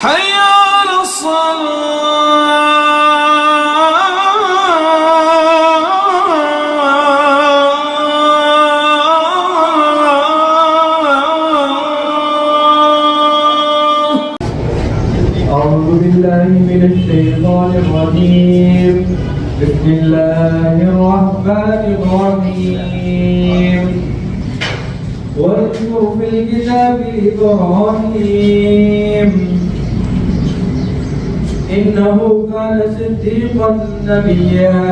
حي على أعوذ بالله من الشيطان الرجيم. بسم الله الرحمن الرحيم. واذكر في الكتاب إبراهيم إنه كان صديقا نبيا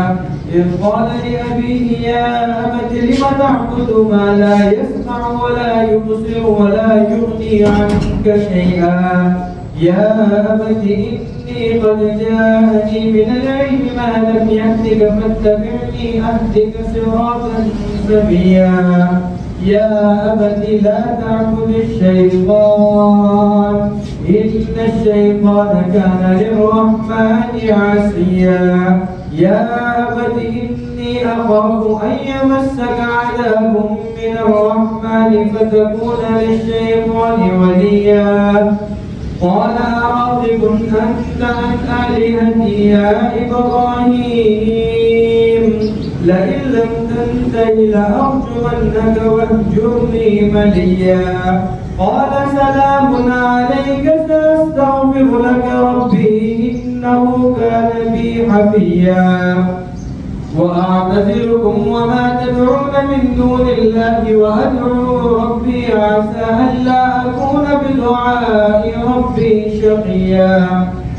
إذ قال لأبيه يا أبت لم تعبد ما لا يسمع ولا يبصر ولا يغني عنك شيئا يا أبت إني قد جاءني من العلم ما لم يأتك فاتبعني أهدك صراطا سويا يا أبت لا تعبد الشيطان إن الشيطان كان للرحمن عصيا يا أبت إني أخاف أن يمسك عذاب من الرحمن فتكون للشيطان وليا قال أراغب أنت عن آلهتي يا إبراهيم لئن لم تنته لأرجمنك واهجرني مليا قال سلام عليك سأستغفر لك ربي إنه كان بي حفيا وأعتزلكم وما تدعون من دون الله وأدعو ربي عسى ألا أكون بدعاء ربي شقيا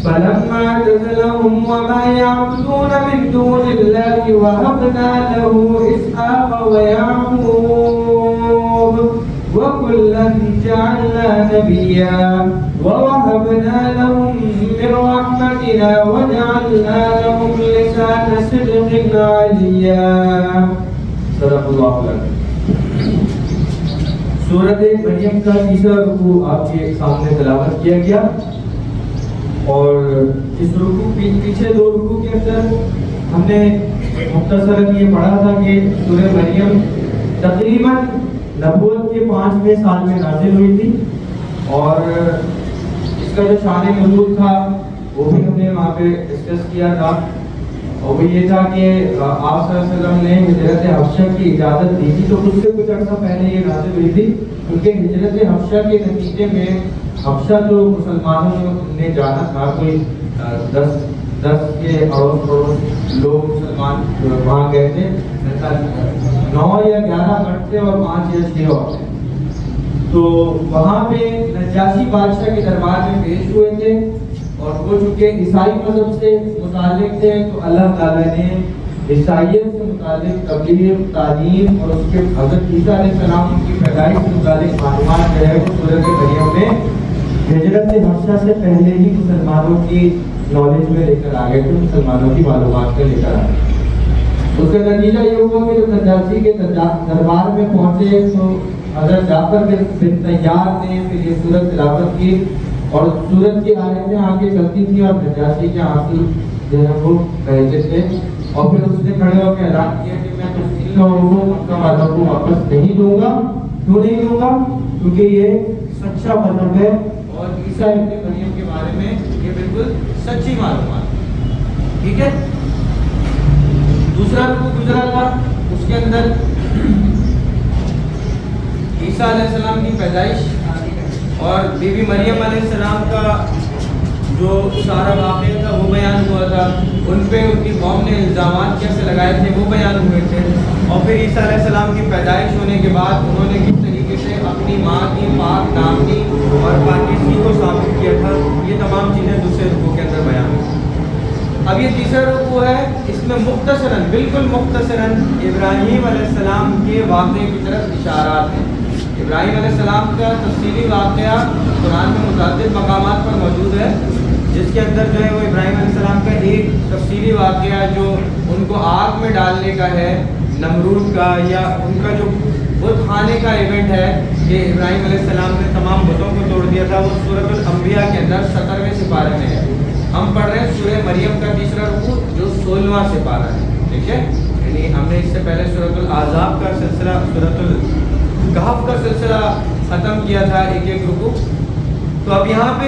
فلما اعتزلهم وما يعبدون من دون الله وهبنا له إسحاق ويعقوب وكلا جعلنا نبيا ووهبنا لهم من رحمتنا وجعلنا لهم لسان صدق عليا. صدق اللہ العظیم. سورۃ مریم کا تیسرا رکوع آپ کے سامنے تلاوت کیا گیا اور اس رکوع پیچھے دو رکوع کے اندر ہم نے مختصراً یہ پڑھا تھا کہ سورہ مریم تقریباً نبوت کے 5ویں سال میں نازل ہوئی تھی اور اس کا جو شان نزول تھا وہ بھی ہم نے وہاں پہ ڈسکس کیا تھا اور وہ یہ تھا کہ آپ صلی اللہ علیہ وسلم نے ہجرت حبشہ کی اجازت دی تھی تو اس سے کچھ عرصہ پہلے یہ نازل ہوئی تھی کیونکہ ہجرت حبشہ کے نتیجے میں حبشہ جو مسلمانوں نے جانا تھا کوئی 10 کے اڑوس پڑوس لوگ مسلمان وہاں گئے تھے 9 یا 11 مرد تھے اور 5 یا 6 عورتیں تو وہاں پہ نجاشی بادشاہ کے دربار میں پیش ہوئے تھے اور وہ چونکہ عیسائی مذہب سے متعلق تھے تو اللہ تعالیٰ نے عیسائیت سے متعلق تبلیغ تعلیم اور اس کے حضرت عیسیٰ علیہ السلام کی پیدائش سے متعلق معلومات جو ہے وہ سورۃ مریم میں ہجرت حبشہ سے پہلے ہی مسلمانوں کی نالج میں لے کر آ گئے تھے مسلمانوں کی معلومات میں لے کر آ گئے. اس کا نتیجہ یہ ہوا کہ جب نجاشی کے دربار میں پہنچے تو حضرت جعفر بن طیار نے پھر یہ سورت تلاوت کی اور سورت کی آیتیں آگے چلتی تھی اور نجاشی کے آنسو جو ہے وہ بہتے تھے اور پھر اس نے کھڑے ہو کے اعلان کیا کہ میں تو ان لوگوں کو مکہ والوں کو واپس نہیں دوں گا. کیوں نہیں دوں گا؟ کیونکہ یہ سچا مذہب ہے اور عیسیٰ ابن مریم کے بارے میں یہ بالکل سچی معلومات. ٹھیک ہے. دوسرا رکوع گزرا تھا اس کے اندر عیسیٰ علیہ السلام کی پیدائش اور بی بی مریم علیہ السلام کا جو سارا واقعہ تھا وہ بیان ہوا تھا. ان پہ ان کی قوم نے الزامات کیسے لگائے تھے وہ بیان ہوئے تھے اور پھر عیسیٰ علیہ السلام کی پیدائش ہونے کے بعد انہوں نے کس طریقے سے اپنی ماں کی پاک نامنی اور پاکیزگی کو ثابت کیا تھا. یہ تمام چیزیں دوسرے رکوع کے اندر بیان ہوئی. اب یہ تیسرا رکوع ہے اس میں مختصراً بالکل مختصراً ابراہیم علیہ السلام کے واقعے کی طرف اشارات ہیں. ابراہیم علیہ السلام کا تفصیلی واقعہ قرآن میں متعدد مقامات پر موجود ہے جس کے اندر جو ہے وہ ابراہیم علیہ السلام کا ایک تفصیلی واقعہ جو ان کو آگ میں ڈالنے کا ہے نمرود کا یا ان کا جو بت خانے کا ایونٹ ہے کہ ابراہیم علیہ السلام نے تمام بتوں کو توڑ دیا تھا وہ سورۃ الانبیاء کے اندر 17ویں سپارے میں ہے. ہم پڑھ رہے ہیں سورہ مریم کا تیسرا رکوع جو 16واں سپارہ ہے. ٹھیک ہے. یعنی ہم نے اس سے پہلے سورۃ الاحزاب کا سلسلہ سورۃ الکہف کا سلسلہ ختم کیا تھا ایک ایک رکوع. تو اب یہاں پہ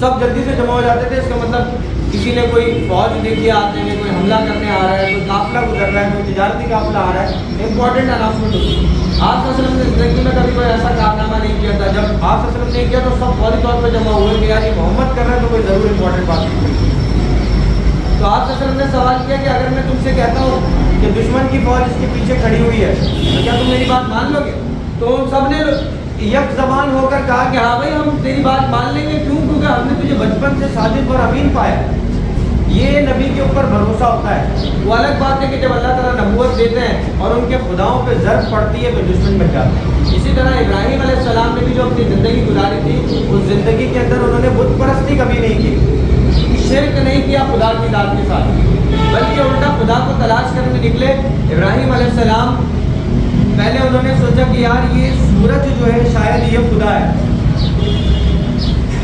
سب جلدی سے جمع ہو جاتے تھے. اس کا مطلب کسی نے کوئی فوج دیکھی آتے ہیں, کوئی حملہ کرنے آ رہا ہے, کوئی قافلہ گزر رہا ہے, کوئی تجارتی قافلہ آ رہا ہے, امپورٹنٹ اناؤنسمنٹ ہوتی ہے. آپ صلی اللہ علیہ وسلم نے زندگی میں کبھی کوئی ایسا کارنامہ نہیں کیا تھا. جب آپ صلی اللہ علیہ وسلم نے کیا تو سب فوری طور پہ جمع ہوئے کہ یار یہ محمد کر رہا ہے تو کوئی ضرور امپورٹنٹ بات نہیں. تو آپ صلی اللہ علیہ وسلم نے سوال کیا کہ اگر میں تم سے کہتا ہوں کہ دشمن کی فوج اس کے پیچھے کھڑی ہوئی ہے تو کیا تم میری بات مان لو گے؟ تو سب نے یک زبان ہو کر کہا کہ ہاں بھائی ہم تیری بات مان لیں گے. کیوں؟ کیونکہ ہم نے تجھے بچپن سے صادق اور امین پایا. یہ نبی کے اوپر بھروسہ ہوتا ہے. وہ الگ بات ہے کہ جب اللہ تعالیٰ نبوت دیتے ہیں اور ان کے خداؤں پہ ضرب پڑتی ہے تو دشمن بن جاتے ہیں. اسی طرح ابراہیم علیہ السلام نے بھی جو اپنی زندگی گزاری تھی اس زندگی کے اندر انہوں نے بت پرستی کبھی نہیں کی, شرک نہیں کیا خدا کی ذات کے ساتھ, بلکہ الٹا خدا کو تلاش کرنے نکلے. ابراہیم علیہ السلام پہلے انہوں نے سوچا کہ یار یہ سورج جو ہے شاید یہ خدا ہے,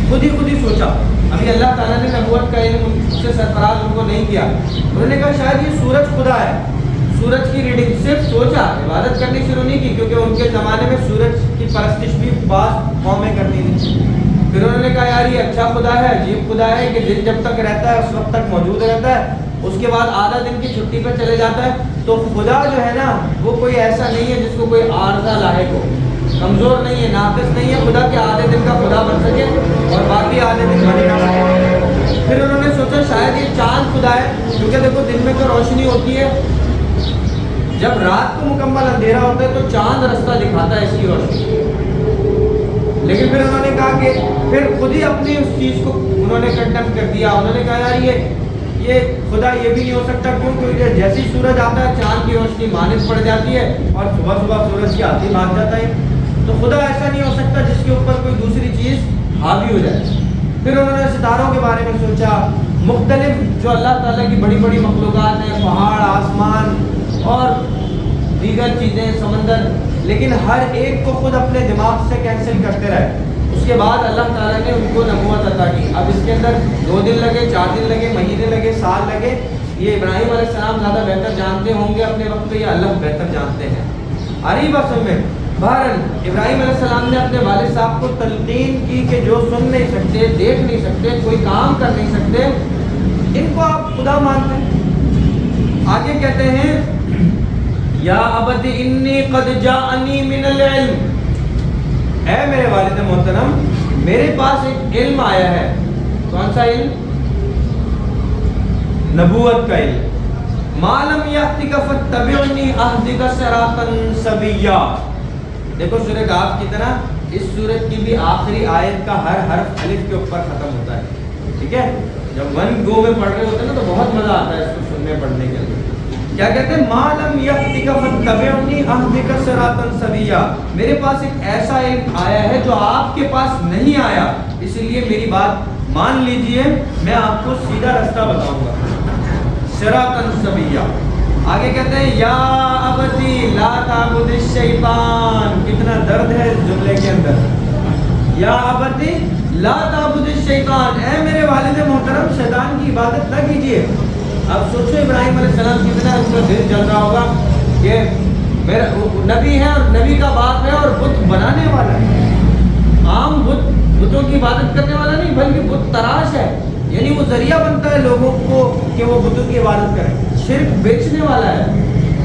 خود ہی سوچا. ابھی اللہ تعالیٰ نے نبوت کا علم ان سے سرفراز ان کو نہیں کیا. انہوں نے کہا شاید یہ سورج خدا ہے. سورج کی ریڈنگ صرف سوچا, عبادت کرنی شروع نہیں کی, کیونکہ ان کے زمانے میں سورج کی پرستش بھی بعض قومیں کرتی تھیں. پھر انہوں نے کہا یار یہ اچھا خدا ہے, عجیب خدا ہے کہ دن جب تک رہتا ہے اس وقت تک موجود رہتا ہے, اس کے بعد آدھا دن کی چھٹی پر چلے جاتا ہے. تو خدا جو ہے نا وہ کوئی ایسا نہیں ہے جس کو کوئی عارضہ لاحق ہو, کمزور نہیں ہے, ناقص نہیں ہے. خدا کے آدھے دن کا خدا بن سکے اور باقی آدھے دن بنے نہ سکے. پھر انہوں نے سوچا شاید یہ چاند خدا ہے, کیونکہ دیکھو دن میں تو روشنی ہوتی ہے, جب رات کو مکمل اندھیرا ہوتا ہے تو چاند رستہ دکھاتا ہے اس کی روشنی. لیکن پھر انہوں نے کہا کہ پھر خود ہی اپنی اس چیز کو انہوں نے کنڈم کر دیا. انہوں نے کہا یار یہ خدا یہ بھی نہیں ہو سکتا, کیونکہ جیسے ہی سورج آتا ہے چاند کی روشنی مانند پڑ جاتی ہے اور صبح صبح سورج کی آتی بھاگ جاتا ہے. تو خدا ایسا نہیں ہو سکتا جس کے اوپر کوئی دوسری چیز حاوی ہو جائے. پھر انہوں نے ستاروں کے بارے میں سوچا, مختلف جو اللہ تعالیٰ کی بڑی بڑی مخلوقات ہیں, پہاڑ, آسمان اور دیگر چیزیں, سمندر, لیکن ہر ایک کو خود اپنے دماغ سے کینسل کرتے رہے. اس کے بعد اللہ تعالیٰ نے ان کو نبوت عطا کی. اب اس کے اندر 2 دن لگے, 4 دن لگے, مہینے لگے, سال لگے, یہ ابراہیم علیہ السلام زیادہ بہتر جانتے ہوں گے اپنے وقت پہ, یہ اللہ بہتر جانتے ہیں. آ رہی بات سمجھ میں؟ بہرحال ابراہیم علیہ السلام نے اپنے والد صاحب کو تلقین کی کہ جو سن نہیں سکتے, دیکھ نہیں سکتے, کوئی کام کر نہیں سکتے, ان کو آپ خدا مانتے ہیں. آگے کہتے ہیں یا ابت انی قد جاءنی من العلم, اے میرے والد محترم میرے پاس ایک علم آیا ہے. کون سا علم؟ نبوت کا علم. ما لم یأتک فاتبعنی اہدک صراطا سویا. دیکھو سورہ کہف کی طرح اس سورت کی بھی آخری آیت کا ہر حرف الف کے اوپر ختم ہوتا ہے. ٹھیک ہے, جب 1 go میں پڑھ رہے ہوتے ہیں نا تو بہت مزہ آتا ہے اس کو سننے پڑھنے کے لیے. کیا کہتے ہیں؟ ما لم یأتک فاتبعنی اہدک صراطا سویا. میرے پاس ایک ایسا علم آیا ہے جو آپ کے پاس نہیں آیا, اس لیے میری بات مان لیجئے, میں آپ کو سیدھا رستہ بتاؤں گا. صراطا سویا. آگے کہتے ہیں یا ابتی لا تعبد الشیطان. کتنا درد ہے اس جملے کے اندر. یا ابتی لا تعبد الشیطان, اے میرے والد محترم شیطان کی عبادت نہ کیجیے. اب سوچو ابراہیم علیہ السلام کتنا اس کا دل جل رہا ہوگا کہ میرا نبی ہے اور نبی کا باپ ہے اور بت بنانے والا ہے. عام بتوں کی عبادت کرنے والا نہیں بلکہ بت تراش ہے, یعنی وہ ذریعہ بنتا ہے لوگوں کو کہ وہ بتوں کی عبادت کریں, شرک بیچنے والا ہے.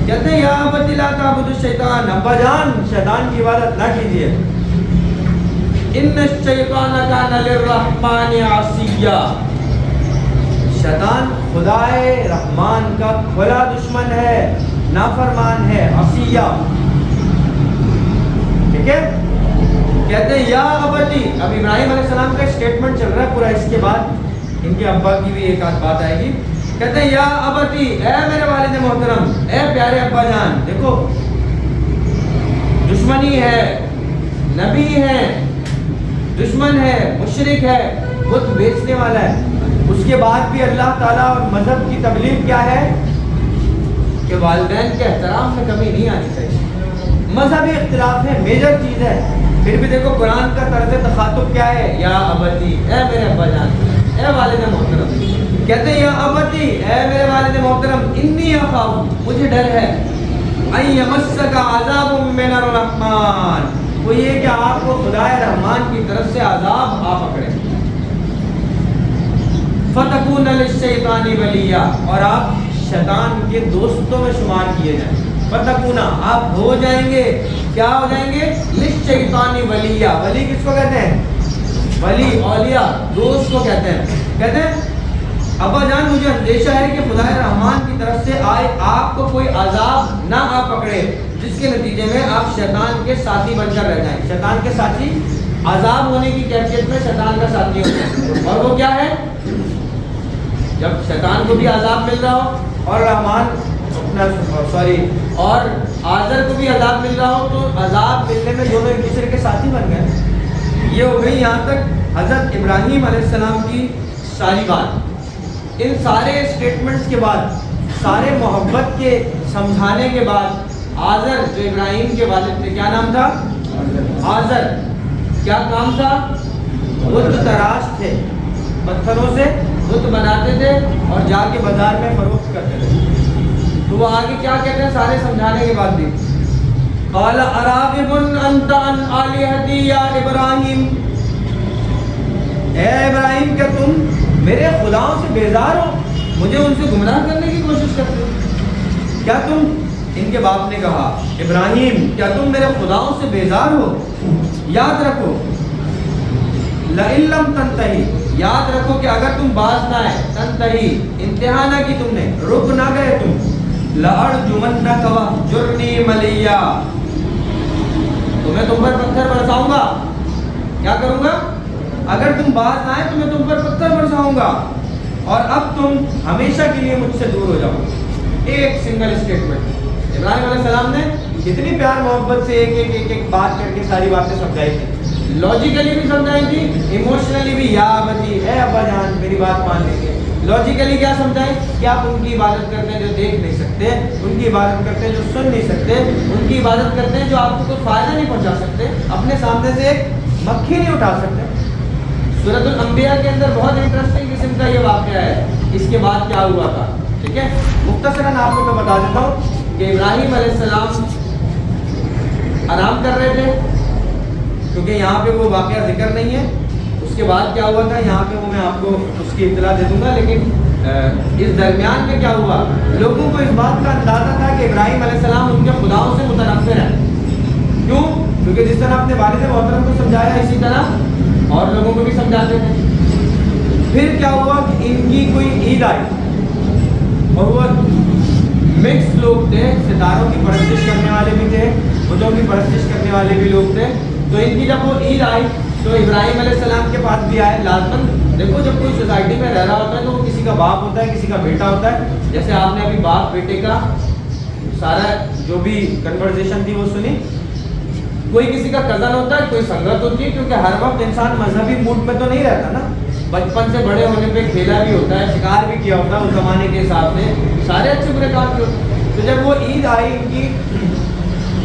کہتے ہیں یا ابت لا تعبد الشیطان, ابا جان شیطان کی عبادت نہ کیجیے. ان الشیطان کان للرحمن عصیا. شیطان خدائے رحمان کا کھلا دشمن ہے, نافرمان ہے, عصیہ. ٹھیک ہے, کہتے ہیں یا ابتی. اب ابراہیم علیہ السلام کا اسٹیٹمنٹ چل رہا ہے پورا, اس کے بعد ان کے ابا کی بھی ایک آدھ بات آئے گی. کہتے ہیں یا ابتی, اے میرے والد محترم, اے پیارے ابا جان. دیکھو دشمنی ہے, نبی ہے, دشمن ہے, مشرک ہے, بت بیچنے والا ہے, اس کے بعد بھی اللہ تعالیٰ اور مذہب کی تبلیغ کیا ہے کہ والدین کے احترام میں کمی نہیں آنی چاہیے. مذہبی اختلاف ہے, میجر چیز ہے, پھر بھی دیکھو قرآن کا طرز تخاطب کیا ہے, یا ابتی, اے میرے ابا جان, اے والد محترم. کہتے ہیں یا ابتی, اے میرے والد محترم, انی اخاف, مجھے ڈر ہے, ان یمسک عذاب من الرحمن, وہ یہ کہ آپ کو خدائے رحمان کی طرف سے عذاب آ پکڑے. فتکون للشیطان ولیہ، اور آپ شیطان کے دوستوں میں شمار کیے جائیں. فتکونا، آپ ہو جائیں گے، کیا ہو جائیں گے؟ للشیطان ولیہ. ولی کس کو کہتے ہیں؟ ولی، اولیاء، دوست کو کہتے ہیں. کہتے ہیں ابا جان مجھے اندیشہ ہے کہ خدا رحمان کی طرف سے آئے آپ کو کوئی عذاب نہ آ پکڑے جس کے نتیجے میں آپ شیطان کے ساتھی بن کر رہ جائیں. شیطان کے ساتھی عذاب ہونے کی کیفیت میں شیطان کا ساتھی ہوتا ہے. اور وہ کیا ہے؟ جب شیطان کو بھی عذاب مل رہا ہو اور رحمان اور آزر کو بھی عذاب مل رہا ہو تو عذاب ملنے میں دونوں ایک دوسرے کے ساتھی بن گئے. یہ ہو گئی یہاں تک حضرت ابراہیم علیہ السلام کی ساری بات. ان سارے اسٹیٹمنٹس کے بعد، سارے محبت کے سمجھانے کے بعد، آزر جو ابراہیم کے والد تھے، کیا نام تھا؟ آزر. کیا کام تھا؟ بت تراش تھے، پتھروں سے بت بناتے تھے اور جا کے بازار میں فروخت کرتے تھے. تو وہ آگے کیا کہتے ہیں سارے سمجھانے کے بعد بھی؟ قال اراغب انت عن آلہتی یا ابراہیم، اے ابراہیم کیا تم میرے خداؤں سے بیزار ہو؟ مجھے ان سے گمراہ کرنے کی کوشش کرتے ہو؟ کیا تم، ان کے باپ نے کہا ابراہیم کیا تم میرے خداؤں سے بیزار ہو؟ یاد رکھو لئن لم تنتہی، یاد رکھو کہ اگر تم باز نہ آئے، تنتہی انتہا نہ کی تم نے، رک نہ گئے تم، لأرجمنک واہجرنی ملیہ، تو میں تم پر پتھر برساؤں گا. کیا کروں گا؟ اگر تم باز نہ آئے تو میں تم پر پتھر برساؤں گا اور اب تم ہمیشہ کے لیے مجھ سے دور ہو جاؤ. ایک سنگل اسٹیٹمنٹ. ابراہیم علیہ السلام نے کتنی پیار محبت سے ایک بات کر کے ساری باتیں سمجھائی تھی. لاجیکلی بھی سمجھائی تھی، ایموشنلی بھی. یا ابتی، اے ابا جان میری بات مان لیجیے. لاجیکلی کیا سمجھائیں کہ آپ ان کی عبادت کرتے ہیں جو دیکھ نہیں سکتے، ان کی عبادت کرتے ہیں جو سن نہیں سکتے، ان کی عبادت کرتے ہیں جو آپ کو کوئی فائدہ نہیں پہنچا سکتے، اپنے سامنے سے ایک مکھی نہیں اٹھا سکتے. سورۃ الانبیاء کے اندر بہت انٹرسٹنگ قسم کا یہ واقعہ ہے. اس کے بعد کیا ہوا تھا؟ ٹھیک ہے، مختصراً آپ کو میں بتا دیتا ہوں کہ ابراہیم علیہ السلام آرام کر رہے تھے، کیونکہ یہاں پہ وہ واقعہ ذکر نہیں ہے. اس کے بعد کیا ہوا تھا یہاں پہ وہ میں آپ کو اس کی اطلاع دے دوں گا. لیکن اس درمیان میں کیا ہوا، لوگوں کو اس بات کا اندازہ تھا کہ ابراہیم علیہ السلام ان کے خداؤں سے متنفر ہیں. کیوں؟ کیونکہ جس طرح اپنے والد محترم کو سمجھایا اسی طرح اور لوگوں کو بھی سمجھاتے تھے. پھر کیا ہوا کہ ان کی کوئی عید آئی اور وہ مکس لوگ تھے، ستاروں کی پرستش کرنے والے بھی تھے، بتوں کی پرستش کرنے والے بھی لوگ تھے. تو ان کی جب وہ عید آئی تو ابراہیم علیہ السلام کے پاس بھی آئے. لازماً دیکھو جب کوئی سوسائٹی میں رہ رہا ہوتا ہے تو وہ کسی کا باپ ہوتا ہے، کسی کا بیٹا ہوتا ہے. جیسے آپ نے ابھی باپ بیٹے کا سارا جو بھی کنورسیشن تھی وہ سنی. کوئی کسی کا کزن ہوتا ہے، کوئی سنگت ہوتی ہے، کیونکہ ہر وقت انسان مذہبی موڈ پہ تو نہیں رہتا نا. بچپن سے بڑے ہونے پہ کھیلا بھی ہوتا ہے، شکار بھی کیا ہوتا ہے اس زمانے کے حساب سے، سارے اچھے برے کام بھی ہوتے ہیں. تو جب وہ عید آئی ان کی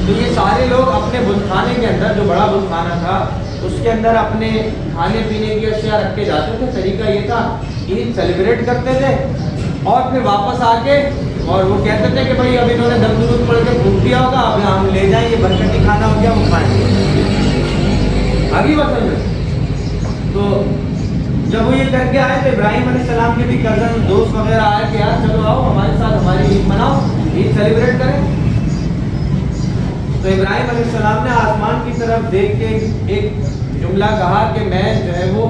تو یہ سارے لوگ اپنے بت خانے کے اندر، جو بڑا بت خانہ تھا اس کے اندر اپنے کھانے پینے کی اشیاء رکھ کے جاتے تھے. طریقہ یہ تھا عید سیلیبریٹ کرتے تھے اور پھر واپس آ کے اور وہ کہتے تھے کہ بھائی اب انہوں نے دم درود پڑھ کے بھوک دیا ہوگا، اب ہم لے جائیں، یہ برکتی کھانا ہو گیا، وہ کھائیں. آگے بات میں تو جب وہ یہ کر کے آئے تو ابراہیم علیہ السلام کے بھی کزن دوست وغیرہ آئے کہ یار چلو آؤ ہمارے ساتھ ہماری عید مناؤ، عید سیلیبریٹ کریں. تو ابراہیم علیہ السلام نے آسمان کی طرف دیکھ کے ایک جملہ کہا کہ میں جو ہے وہ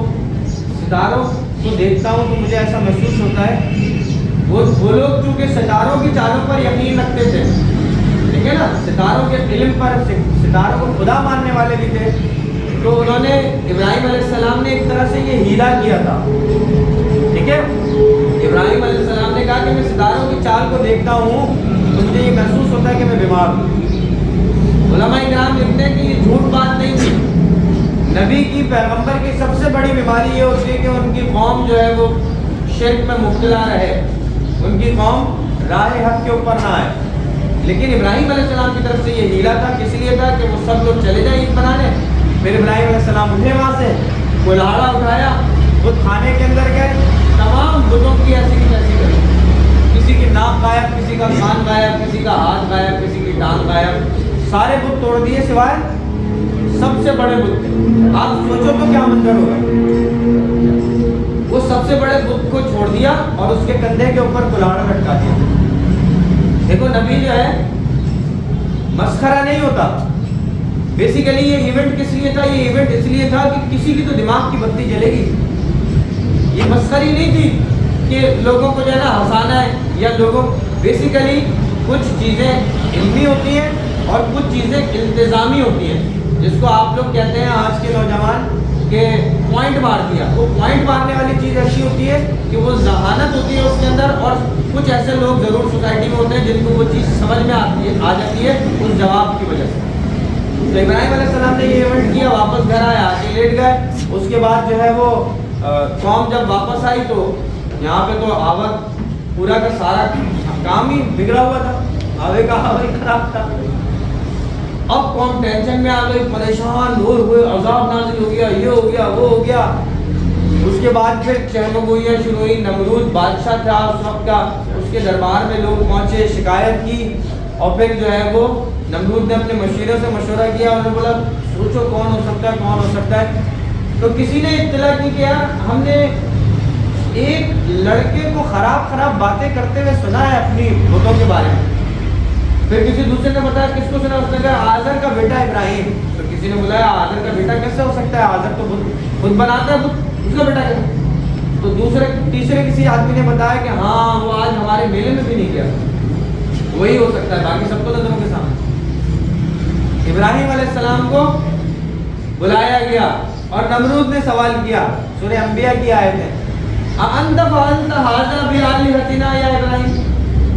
ستاروں کو دیکھتا ہوں تو مجھے ایسا محسوس ہوتا ہے. وہ لوگ چونکہ ستاروں کی چالوں پر یقین رکھتے تھے، ٹھیک ہے نا، ستاروں کے علم پر، ستاروں کو خدا ماننے والے بھی تھے. تو انہوں نے ابراہیم علیہ السلام نے ایک طرح سے یہ ہیلا کیا تھا. ٹھیک ہے، ابراہیم علیہ السلام نے کہا کہ میں ستاروں کی چال کو دیکھتا ہوں تو مجھے یہ محسوس ہوتا ہے کہ میں بیمار ہوں. علماء کرام لکھتے ہیں کہ یہ جھوٹ بات نہیں تھی. نبی کی، پیغمبر کی سب سے بڑی بیماری یہ ہوتی ہے کہ ان کی قوم جو ہے وہ شرک میں مبتلا رہے، ان کی قوم راہ حق کے اوپر نہ آئے. لیکن ابراہیم علیہ السلام کی طرف سے یہ ہیلا تھا، کس لیے تھا کہ وہ سب لوگ چلے جائیں عید منانے. پھر ابراہیم علیہ السلام اٹھے وہاں سے، کلاڑا اٹھایا، بت خانے کے اندر گئے، تمام بتوں کی ایسی کی تیسی کری. کسی کی ناک غائب، کسی کا کان غائب، کسی کا ہاتھ غائب، کسی کی ٹانگ غائب، سارے بت توڑ دیے سوائے سب سے بڑے بت تھے. آپ سوچو تو کیا منظر ہوگا. وہ سب سے بڑے بت کو چھوڑ دیا اور اس کے کندھے کے اوپر کلاڑ لٹکا دیا. دیکھو نبی جو ہے مسخرہ نہیں ہوتا. بیسیکلی یہ ایونٹ کس لیے تھا؟ یہ ایونٹ اس لیے تھا کہ کسی کی تو دماغ کی بتی جلے گی. یہ مسخری نہیں تھی کہ لوگوں کو جو ہے نا ہنسانا ہے یا لوگوں. بیسیکلی کچھ چیزیں علمی ہوتی ہیں اور کچھ چیزیں التزامی ہوتی ہیں, جس کو آپ لوگ کہتے ہیں آج کے نوجوان کہ پوائنٹ مار دیا. وہ پوائنٹ مارنے والی چیز ایسی ہوتی ہے کہ وہ ذہانت ہوتی ہے اس کے اندر, اور کچھ ایسے لوگ ضرور سوسائٹی میں ہوتے ہیں جن کو وہ چیز سمجھ میں آ جاتی ہے اس جواب کی وجہ سے. تو ابراہیم علیہ السلام نے یہ ایونٹ کیا, واپس گھر آئے, آگے لیٹ گئے. اس کے بعد جو ہے وہ قوم جب واپس آئی تو یہاں پہ تو آور پورا کا سارا کام ہی بگڑا ہوا تھا, آوے کا ہی خراب تھا. اب قوم ٹینشن میں آ گئی, پریشان دور ہوئے, عذاب نازل ہو گیا, یہ ہو گیا, وہ ہو گیا. اس کے بعد پھر چہمگوئیاں شروع ہوئی. نمرود بادشاہ تھا اس وقت کا, اس کے دربار میں لوگ پہنچے, شکایت کی, اور پھر جو ہے وہ نمرود نے اپنے مشیروں سے مشورہ کیا. انہوں نے بولا سوچو کون ہو سکتا ہے, کون ہو سکتا ہے. تو کسی نے اطلاع کی کہ یار ہم نے ایک لڑکے کو خراب باتیں کرتے ہوئے سنا ہے اپنی بتوں کے بارے میں. پھر کسی دوسرے نے بتایا, کس کو سنا؟ اس نے کہا آزر کا بیٹا ابراہیم. تو کسی نے بولا آزر کا بیٹا کیسے ہو سکتا ہے, آزر تو خود بناتا ہے, اس کا بیٹا کیسے؟ تو تیسرے کسی آدمی نے بتایا کہ ہاں وہ آج ہمارے میلے میں بھی نہیں گیا, وہی ہو سکتا ہے, باقی سب کو نظروں کے سامنے. ابراہیم علیہ السلام کو بلایا گیا اور نمرود نے سوال کیا. سورہ انبیاء کی آیت ہے, اَأَنْتَ فَعَلْتَ هَذَا بِآلِهَتِنَا يَا إِبْرَاهِيمُ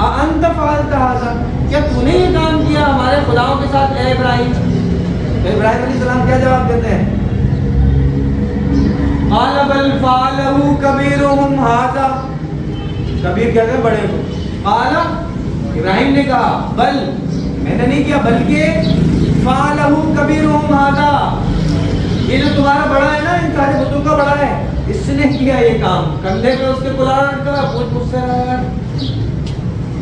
اَأَنْتَ فَعَلْتَ هَذَا, کیا تو نے یہ کام کیا ہمارے خداؤں کے ساتھ اے ابراہیم؟ تو ابراہیم علیہ السلام کیا جواب دیتے ہیں؟ قَالَ بَلْ فَعَلَهُ كَبِيرُهُمْ هَذَا, کبیر کہتے ہیں بڑے کو. قَالَ, ابراہیم نے کہا, بل, میں نے نہیں کیا, بلکہ فَعَلَهُ كَبِيرُهُمْ هَذَا, یہ جو تمہارا بڑا ہے نا, ان سارے بتوں کا بڑا ہے, اس نے کیا یہ کام. کندھے پہ اس کے کلاڑ لٹکا, پوچھ مجھ سے رہا.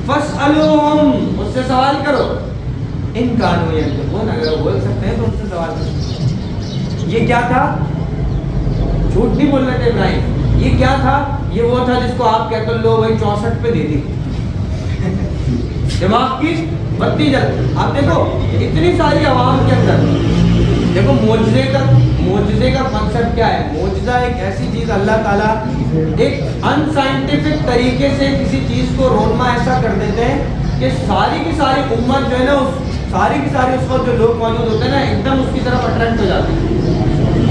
فَاسْأَلُوهُمْ, اس سے سوال کرو, ان کانوں ينطقون, اگر وہ بول سکتے ہیں تو اس سے سوال کرو. یہ کیا تھا؟ جھوٹ نہیں بول رہے تھے ابراہیم. یہ کیا تھا؟ یہ وہ تھا جس کو آپ کہتے ہو لو بھائی 64 پہ دے دی, دماغ کی بتی جل. آپ دیکھو اتنی ساری عوام کے اندر, دیکھو معجزے کا کنسیپٹ کیا ہے. معجزہ ایک ایسی چیز اللہ تعالیٰ ایک ان سائنٹیفک طریقے سے کسی چیز کو رونما ایسا کر دیتے ہیں کہ ساری کی ساری امت جو ہے نا, ساری کی ساری اس وقت جو لوگ موجود ہوتے ہیں نا, ایک دم اس کی طرف اٹریکٹ ہو جاتے ہیں.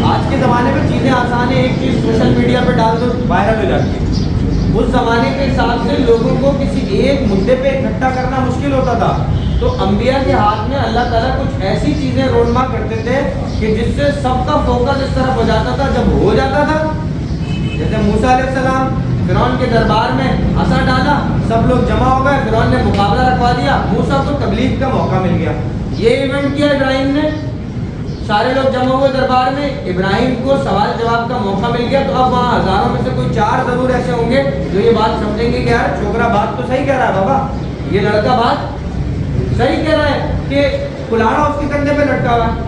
آج کے زمانے میں چیزیں آسان ہیں, ایک چیز سوشل میڈیا پہ ڈال دو وائرل ہو جاتی ہے. اس زمانے کے حساب سے لوگوں کو کسی ایک مدعے پہ اکٹھا کرنا مشکل ہوتا تھا. تو انبیاء کے ہاتھ میں اللہ تعالیٰ کچھ ایسی چیزیں رونما کرتے تھے کہ جس سے سب کا فوکس اس طرف ہو جاتا تھا. جب ہو جاتا تھا, جیسے موسیٰ علیہ السلام فرعون کے دربار میں عصا ڈالا, سب لوگ جمع ہو گئے, فرعون نے مقابلہ رکھوا دیا, موسیٰ کو تبلیغ کا موقع مل گیا. یہ ایونٹ کیا ابراہیم نے, سارے لوگ جمع ہوئے دربار میں, ابراہیم کو سوال جواب کا موقع مل گیا. تو اب وہاں ہزاروں میں سے کوئی 4 ضرور ایسے ہوں گے جو یہ بات سمجھیں گے کہ یار چھوکرا بات تو صحیح کہہ رہا ہے, بابا یہ لڑکا بات صحیح کہہ رہا ہے کہ کلاڑا اس کے کندھے پہ لٹکا ہوا ہے.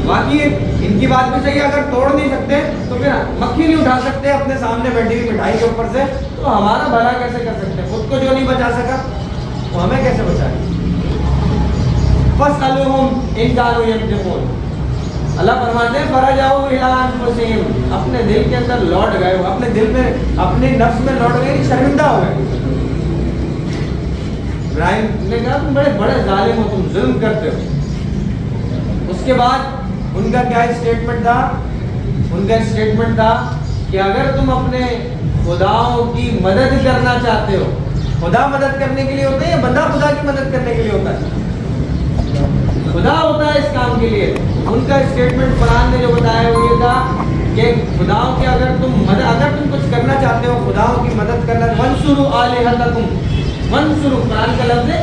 باقی ان کی بات بھی صحیح ہے, اگر توڑ نہیں سکتے تو پھر مکھی نہیں اٹھا سکتے اپنے سامنے بیٹھی ہوئی مٹھائی کے اوپر سے, تو ہمارا بھلا کیسے کر سکتے ہیں؟ خود کو جو نہیں بچا سکا وہ ہمیں کیسے بچائے؟ فَاسْأَلُوهُمْ إِنْ كَانُوا يَنطِقُونَ. اللہ فرماتے ہیں فَرَجَعُوا إِلَىٰ أَنفُسِهِمْ, اپنے دل کے اندر لوٹ گئے, وہ اپنے دل میں اپنے نفس میں لوٹ گئے, شرمندہ ہو گئے. ابراہیم نے کہا تم بڑے ظالم ہو, تم ظلم کرتے ہو. اس کے بعد ان کا کیا اسٹیٹمنٹ تھا؟ ان کا اسٹیٹمنٹ تھا کہ اگر تم اپنے خداؤں کی مدد کرنا چاہتے ہو, خدا مدد کرنے کے لیے ہوتا ہے یا بندہ خدا کی مدد کرنے کے لیے ہوتا ہے؟ خدا ہوتا ہے اس کام کے لیے. ان کا اسٹیٹمنٹ قرآن نے جو بتایا وہ یہ تھا کہ خداؤں کی اگر تم کچھ کرنا چاہتے ہو, خداؤں کی مدد کرنا, وَانْصُرُوا آلِهَتَكُمْ, وَانْصُرُوا قرآن کا لفظ ہے,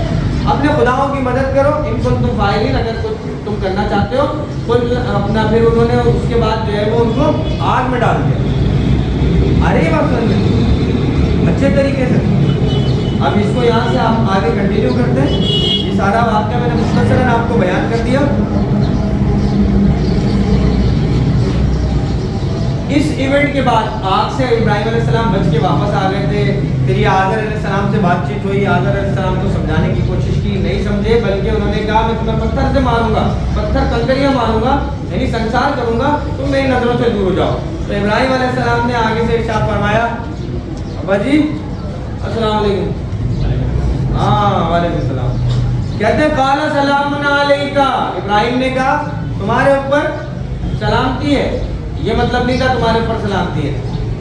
اپنے خداؤں کی مدد کرو, ان کو تم فائلین, اگر کچھ تم کرنا چاہتے ہو اپنا. پھر انہوں نے اس کے بعد جو ہے وہ ان کو آگ میں ڈال دیا. ارے بات سن اچھے طریقے سے. اب اس کو یہاں سے آپ آگے کنٹینیو کرتے ہیں. یہ سارا واقعہ میں نے مختصراً آپ کو بیان کر دیا. اس ایونٹ کے بعد آگ سے ابراہیم علیہ السلام بچ کے واپس آ گئے تھے. پھر یہ آذر علیہ السلام سے بات چیت ہوئی. آذر علیہ السلام کو سمجھانے کی کوشش کی, نہیں سمجھے, بلکہ انہوں نے کہا میں تمہیں پتھر سے ماروں گا, پتھر کنکریاں ماروں گا, یعنی سنسار کروں گا, تم میری نظروں سے دور ہو جاؤ. تو ابراہیم علیہ السلام نے آگے سے ارشاد فرمایا, ابا جی السلام علیکم. ہاں وعلیکم السلام. کہتے ہیں قال سلام علیکہ, ابراہیم نے کہا تمہارے اوپر سلامتی ہے. یہ مطلب نہیں تھا تمہارے اوپر سلامتی ہے.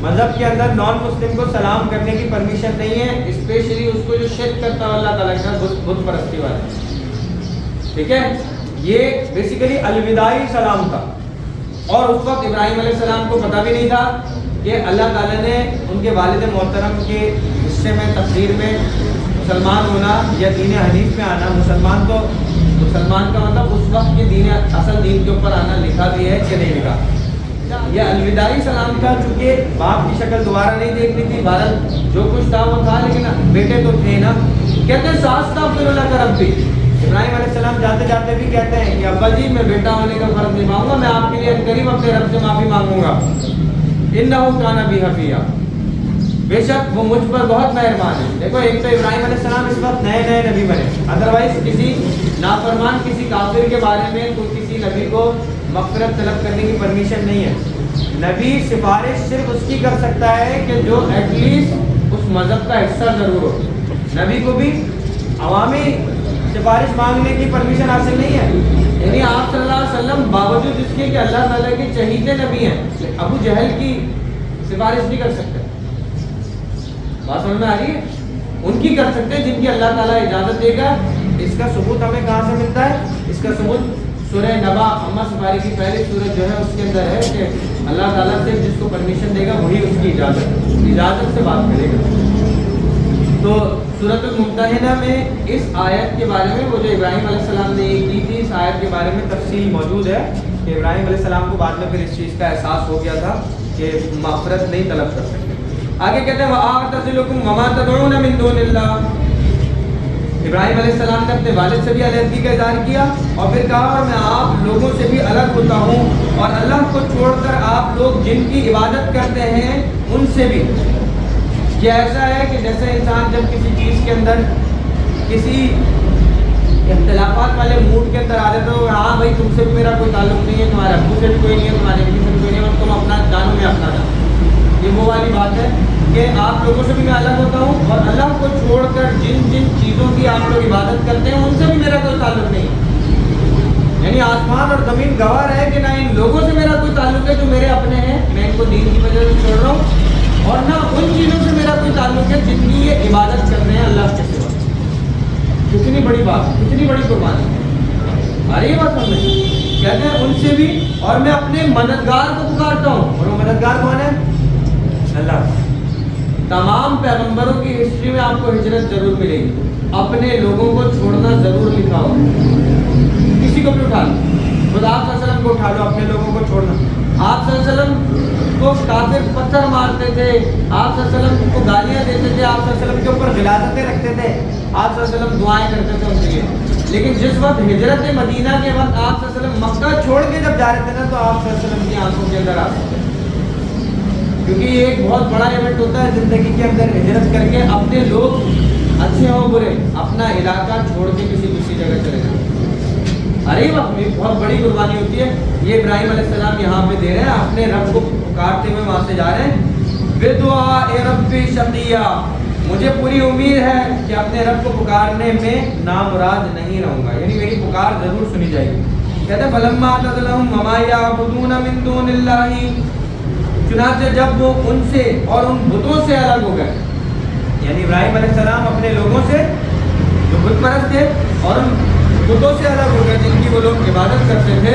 مذہب کے اندر نان مسلم کو سلام کرنے کی پرمیشن نہیں ہے, اسپیشلی اس کو جو شرک کرتا ہے اللہ تعالیٰ کا بت پرستی والا. ٹھیک ہے, یہ بیسیکلی الوداعی سلام تھا. اور اس وقت ابراہیم علیہ السلام کو پتہ بھی نہیں تھا کہ اللہ تعالیٰ نے ان کے والد محترم کے حصے میں تقدیر میں مسلمان ہونا یا دین حنیف میں آنا. مسلمان کا مطلب اس وقت کے دین اصل دین کے اوپر آنا لکھا بھی ہے کہ نہیں لکھا. یہ الوداعی سلام تھا, چونکہ باپ کی شکل دوبارہ نہیں دیکھنی تھی. بھارت جو کچھ تھا وہ تھا, لیکن بیٹے تو تھے نا. کہتے ہیں ساستا پھر اللہ کا رب بھی. ابراہیم علیہ السلام جاتے جاتے بھی کہتے ہیں کہ ابا جی میں بیٹا ہونے کا فرض نہیں مانگوں گا, میں آپ کے لیے قریب اپنے رب سے معافی مانگوں گا. انہ کان بی حفیہ, بے شک وہ مجھ پر بہت مہربان ہے. دیکھو ایک تو ابراہیم علیہ السلام اس وقت نئے نبی بنے, ادروائز کسی نافرمان کسی کافر کے بارے میں کوئی کسی نبی کو مغفرت طلب کرنے کی پرمیشن نہیں ہے. نبی سفارش صرف اس کی کر سکتا ہے کہ جو ایٹ لیسٹ اس مذہب کا حصہ ضرور ہو. نبی کو بھی عوامی سفارش مانگنے کی پرمیشن حاصل نہیں ہے. یعنی آپ صلی اللہ علیہ وسلم باوجود اس کے کہ اللہ تعالیٰ کے چہیتے نبی ہیں, ابو جہل کی سفارش نہیں کر سکتے. بات سمجھ میں آ رہی ہے؟ ان کی کر سکتے جن کی اللہ تعالیٰ اجازت دے گا. اس کا ثبوت ہمیں کہاں سے ملتا ہے؟ اس کا ثبوت سورہ نبا اما سفاری کی پہلی سورت جو ہے اس کے اندر ہے کہ اللہ تعالیٰ سے جس کو پرمیشن دے گا وہی اس کی اجازت سے بات کرے گا. تو سورۃ الممتحنہ میں اس آیت کے بارے میں وہ جو ابراہیم علیہ السلام نے یہ کی تھی, اس آیت کے بارے میں تفصیل موجود ہے کہ ابراہیم علیہ السلام کو بعد میں پھر اس چیز کا احساس ہو گیا تھا کہ مغفرت نہیں طلب کر سکتے. آگے کہتے ہیں وَآعْتَزِلُكُمْ وَمَا تَدْعُونَ مِن دُونِ اللَّهِ. ابراہیم علیہ السلام نے اپنے والد سے بھی علیحدگی کا اظہار کیا اور پھر کہا اور میں آپ لوگوں سے بھی الگ ہوتا ہوں اور اللہ کو چھوڑ کر آپ لوگ جن کی عبادت کرتے ہیں ان سے بھی. یہ ایسا ہے کہ جیسے انسان جب کسی چیز کے اندر کسی اختلافات والے موڈ کے اندر آ جاتا ہے, ہاں بھائی تم سے بھی میرا کوئی تعلق نہیں ہے, تمہارے ابو سے بھی کوئی نہیں ہے, تمہارے بیٹی سے بھی کوئی نہیں ہے, تم اپنا جانو میں اپنا جانو. یہ وہ والی بات ہے کہ آپ لوگوں سے بھی میں الگ ہوتا ہوں اور اللہ کو چھوڑ کر جن جن چیزوں کی آپ لوگ عبادت کرتے ہیں ان سے بھی میرا کوئی تعلق نہیں ہے. یعنی آسمان اور زمین گواہ ہے کہ نہ ان لوگوں سے میرا کوئی تعلق ہے جو میرے اپنے ہیں, میں ان کو دین کی وجہ سے چھوڑ رہا ہوں, اور نہ ان چیزوں سے میرا کوئی تعلق ہے جن کی یہ عبادت کر رہے ہیں اللہ کے سوا. کتنی بڑی بات, کتنی بڑی قربانی. آ رہی ہے بات سمجھ میں؟ کہتے ہیں ان سے بھی, اور میں اپنے مددگار کو پکارتا ہوں, اور وہ مددگار کون ہے؟ اللہ. تمام پیغمبروں کی ہسٹری میں آپ کو ہجرت ضرور ملے گی, اپنے لوگوں کو چھوڑنا ضرور لکھا ہو. کسی کو بھی اٹھا لو, خدا آپ صلی اللہ علیہ وسلم کو اٹھا لو, اپنے لوگوں کو چھوڑنا. آپ صلی اللہ علیہ وسلم کو کافر پتھر مارتے تھے, آپ صلی اللہ علیہ وسلم کو گالیاں دیتے تھے, آپ صلی اللہ علیہ وسلم کے اوپر غلاظتیں رکھتے تھے, آپ صلی اللہ علیہ وسلم دعائیں کرتے تھے ان کے لیے. لیکن جس وقت ہجرت مدینہ کے وقت آپ صلی اللہ علیہ وسلم مکہ چھوڑ کے جب جا رہے تھے نا, تو آپ صلی اللہ علیہ وسلم کی آنکھوں کے اندر آتے تھے, کیونکہ یہ ایک بہت بڑا ایونٹ ہوتا ہے زندگی کے اندر. ہجرت کر کے اپنے لوگ اچھے ہو برے اپنا علاقہ چھوڑ کے کسی دوسری جگہ چلے جائیں. ارے وقت میں بہت بڑی قربانی ہوتی ہے. یہ ابراہیم علیہ السلام یہاں پہ دے رہے ہیں, اپنے رب کو پکارتے ہوئے وہاں سے جا رہے ہیں. بِدُعَاءِ رَبِّ شَقِيًّا, مجھے پوری امید ہے کہ اپنے رب کو پکارنے میں نامراد نہیں رہوں گا, یعنی میری پکار ضرور سنی جائے گی. کہتے ہیں فَلَمَّا اعْتَزَلَهُمْ وَمَا يَعْبُدُونَ مِن دُونِ اللَّهِ, چنانچہ جب وہ ان سے اور ان بتوں سے الگ ہو گئے, یعنی ابراہیم علیہ السلام اپنے لوگوں سے جو بت پرست تھے اور ان بتوں سے الگ ہو گئے جن کی وہ لوگ عبادت کرتے تھے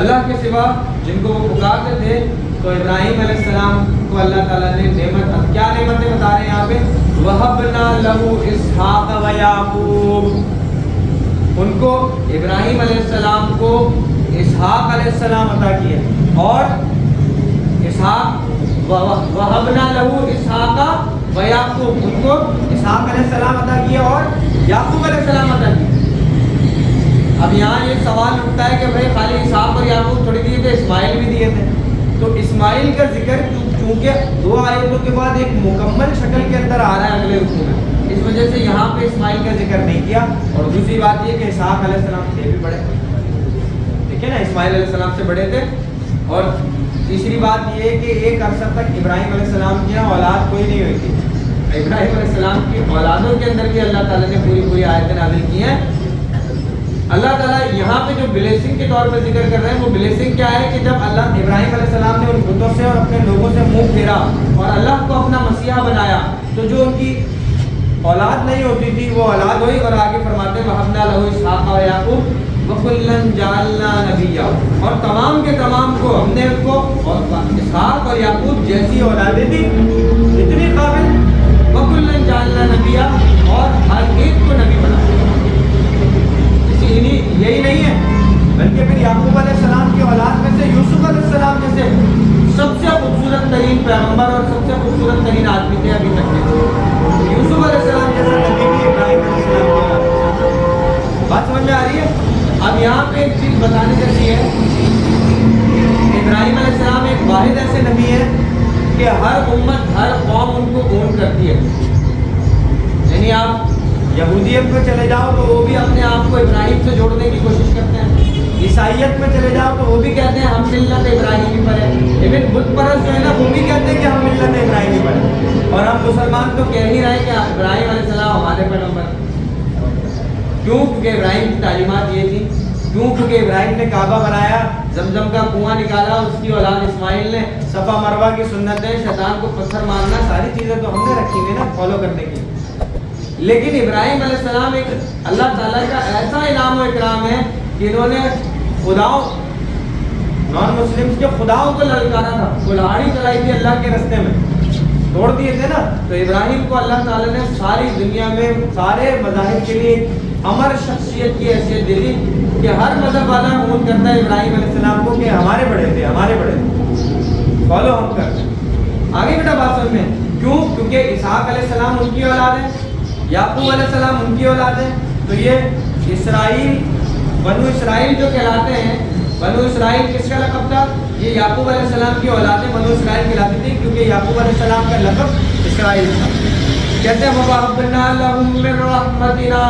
اللہ کے سوا, جن کو وہ پکارتے تھے, تو ابراہیم علیہ السلام کو اللہ تعالیٰ نے نعمت, کیا نعمتیں بتا رہے ہیں یہاں پہ, وَهَبْنَا لَهُ إِسْحَاقَ وَيَعْقُوبَ, ان کو ابراہیم علیہ السلام کو اسحاق علیہ السلام عطا کیا, اور اسحاق وَهَبْنَا لَهُ إِسْحَاقَ وَيَعْقُوبَ, ان کو اسحاق علیہ السلام عطا کیا اور یعقوب علیہ السلام عطا کیا. اب یہاں یہ سوال اٹھتا ہے کہ بھائی خالی اسحاق اور یعقوب تھوڑی دیے تھے, اسماعیل بھی دیے تھے. تو اسماعیل کا ذکر چونکہ 2 آیتوں کے بعد ایک مکمل شکل کے اندر آ رہا ہے اگلے رکوع میں، اس وجہ سے یہاں پہ اسماعیل کا ذکر نہیں کیا. اور دوسری بات یہ کہ اسحاق علیہ السلام تھے بھی بڑے، ٹھیک ہے نا، اسماعیل علیہ السلام سے بڑے تھے. اور تیسری بات یہ کہ ایک عرصہ تک ابراہیم علیہ السلام کی اولاد کوئی نہیں ہوئی تھی. ابراہیم علیہ السلام کی اولادوں کے اندر بھی اللہ تعالیٰ نے پوری آیتیں نازل کی ہیں. اللہ تعالیٰ یہاں پہ جو بلیسنگ کے طور پہ ذکر کر رہے ہیں وہ بلیسنگ کیا ہے کہ جب اللہ ابراہیم علیہ السلام نے ان بتوں سے اور اپنے لوگوں سے منہ پھیرا اور اللہ کو اپنا مسیحا بنایا تو جو ان کی اولاد نہیں ہوتی تھی وہ اولاد ہوئی. اور آگے فرماتے ہیں وَهَبْنَا لَهُ إِسْحَاقَ وَيَعْقُوبَ وَكُلًّا جَعَلْنَا نَبِيًّا، اور تمام کے تمام کو ہم نے ان کو اسحاق اور یعقوب جیسی اولادیں دی اتنی قابل. وَكُلًّا جَعَلْنَا نَبِيًّا، اور ہر ایک کو نبی بنایا. یہی نہیں ہے بلکہ پھر یعقوب علیہ السلام کی اولاد میں سے یوسف علیہ السلام جیسے سب سے خوبصورت ترین پیغمبر اور سب سے خوبصورت ترین آدمی تھے ابھی تک کے. یوسف علیہ السلام جیسا نبی بھی ابراہیم علیہ السلام کی اولاد ہے. بات سمجھ میں آ رہی ہے؟ اب یہاں پہ ایک چیز بتانے جیسی ہے، ابراہیم علیہ السلام ایک واحد ایسے نبی ہیں کہ ہر امت ہر قوم ان کو اون کرتی ہے. یعنی آپ یہودیت میں چلے جاؤ تو وہ بھی اپنے آپ کو ابراہیم سے جوڑنے کی کوشش کرتے ہیں. عیسائیت میں چلے جاؤ تو وہ بھی کہتے ہیں ہم ملت ابراہیمی پر ہیں. ایون بت پرست جو ہے نا وہ بھی کہتے ہیں کہ ہم ملت ابراہیمی پر ہیں. اور ہم مسلمان تو کہہ ہی رہے ہیں کہ ابراہیم علیہ السلام ہمارے پیغمبر. کیوں؟ کیونکہ ابراہیم کی تعلیمات یہ تھی. کیوں؟ کیونکہ ابراہیم نے کعبہ بنایا، زمزم کا کنواں نکالا، اس کی اولاد اسماعیل نے صفا مروہ کی سنتیں، شیطان کو پتھر مارنا، ساری چیزیں تو ہم نے رکھی ہوئی نا فالو کرنے کی. لیکن ابراہیم علیہ السلام ایک اللہ تعالیٰ کا ایسا انعام و اکرام ہے کہ انہوں نے خداؤں نان مسلمس کے خداؤں کو للکارا تھا. کلاڑی چلائی تھی اللہ کے رستے میں، توڑ دیے تھے نا. تو ابراہیم کو اللہ تعالیٰ نے ساری دنیا میں سارے مذاہب کے لیے امر شخصیت کی حیثیت دے دی کہ ہر مذہب والا اون کرتا ہے ابراہیم علیہ السلام کو کہ ہمارے بڑے تھے، ہمارے بڑے تھے، فالو ہم کرتے ہیں. آگے بیٹا بات سمجھ میں. کیوں؟ کیونکہ اسحاق علیہ السلام ان کی اولاد ہے، یعقوب علیہ السلام ان کی اولاد ہے. تو یہ اسرائیل بنو اسرائیل جو کہلاتے ہیں، بنو اسرائیل کس کا لقب تھا؟ یہ یعقوب علیہ السلام کی اولادیں بنو اسرائیل کہلاتی تھی کیونکہ یعقوب علیہ السلام کا لقب اسرائیل تھا. کہتے ہیں وَوَهَبْنَا لَهُم مِّن رَحْمَتِنَا،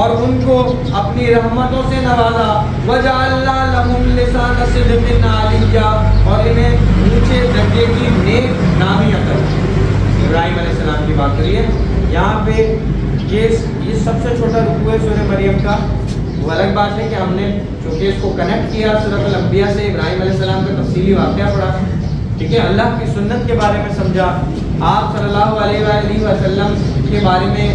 اور ان کو اپنی رحمتوں سے نوازا. وَجَعَلْنَا لَهُمْ لِسَانَ صِدْقٍ عَلِيًّا، اور انہیں اونچے درجے کی نیک نامی عطا. ابراہیم علیہ السلام کی بات کریے. یہاں پہ یہ سب سے چھوٹا رکوع ہے سورہ مریم کا. وہ الگ بات ہے کہ ہم نے چونکہ اس کو کنیکٹ کیا سورۃ الانبیاء سے، ابراہیم علیہ السلام کا تفصیلی واقعہ پڑھا، ٹھیک ہے، اللہ کی سنت کے بارے میں سمجھا، آپ صلی اللہ علیہ وآلہ وسلم کے بارے میں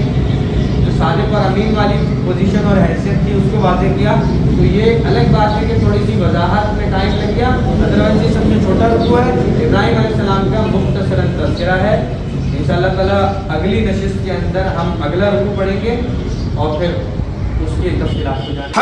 جو صادق اور امین والی پوزیشن اور حیثیت تھی اس کو واضح کیا. تو یہ الگ بات ہے کہ تھوڑی سی وضاحت میں ٹائم لگ گیا. ادروائز یہ سب سے چھوٹا رکوع ہے، ابراہیم علیہ السلام کا مختصراً تذکرہ ہے. انشاءاللہ تعالیٰ اگلی نشست کے اندر ہم اگلا رکوع پڑھیں گے اور پھر اس کی تفصیلات کو جانیں گے.